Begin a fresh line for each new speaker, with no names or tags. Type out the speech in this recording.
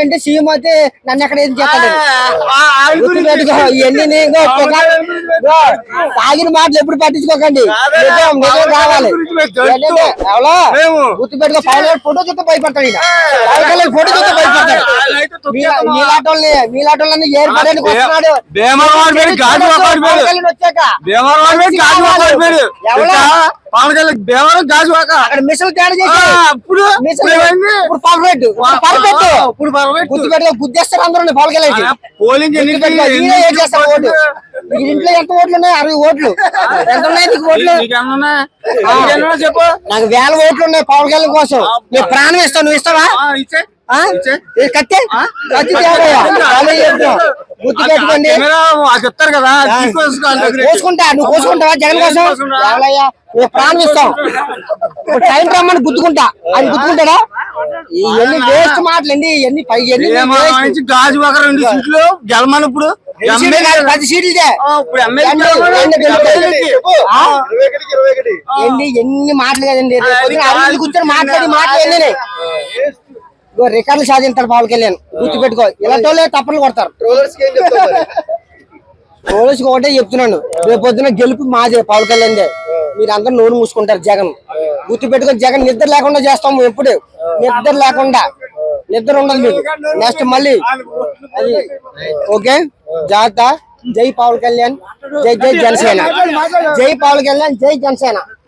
అంటే సీఎం అయితే నన్ను ఎక్కడ ఏం చేస్తాడు ఇవన్నీ తాగిన మాటలు ఎప్పుడు పట్టించుకోకండి. నిజం కావాలి గుర్తుపెట్టుకో. పవన్ ఫోటో చూస్తే భయపడతాడు. ఫోటో చూస్తే భయపడతాడు. మీలాటోళ్ళని ఏర్పడడానికి వస్తున్నాడు. వచ్చాక అక్కడ మిషన్ తేడా చేసి గుర్తుపెట్టుకో. గుద్దేస్తారు అందరూ పవన్ కళ్యాణ్. ఓటు ఇంట్లో ఎంత ఓట్లు ఉన్నాయి? 60 ఓట్లు. ఎంత ఉన్నాయి నీకు ఓట్లు? నాకు 1000 ఓట్లు ఉన్నాయి పవన్ కళ్యాణ్ కోసం. నేను ప్రాణం ఇస్తాను. నువ్వు ఇస్తావా? కత్తి గుర్తుపెట్టుకోండి.
చెప్తారు కదా
కోసుకుంటా. నువ్వు కోసుకుంటావా జగన్ కోసం? నువ్వు ప్రాణం ఇస్తావు. టైం రమ్మని గుర్తుకుంటా. అది గుర్తుకుంటాడా? ఇవన్నీ వేస్ట్ మాటలండి. ఇవన్నీ
గాజు ఒక 2 సీట్లు గెలమని. ఇప్పుడు
10 సీట్లు ఎన్ని మాటలు కదండి. కూర్చొని మాట్లాడి మాట్లాడి రికార్డులు సాధించారు పవన్ కళ్యాణ్. గుర్తుపెట్టుకో. ఇలాంటి తప్పలు కొడతారు. పోలీసుకి ఒకటే చెప్తున్నాను, రేపు పొద్దున గెలుపు మాదే పవన్ కళ్యాణ్. మీరు అందరూ నోరు మూసుకుంటారు. జగన్ గుర్తుపెట్టుకొని. జగన్ నిద్ర లేకుండా చేస్తాము. ఎప్పుడు నిద్ర లేకుండా. నిద్ర ఉండదు మీకు. నెక్స్ట్ మళ్ళీ అది ఓకే. జాగ్రత్త. జై పవన్ కళ్యాణ్. జై జై జనసేన. జై పవన్ కళ్యాణ్. జై జనసేన.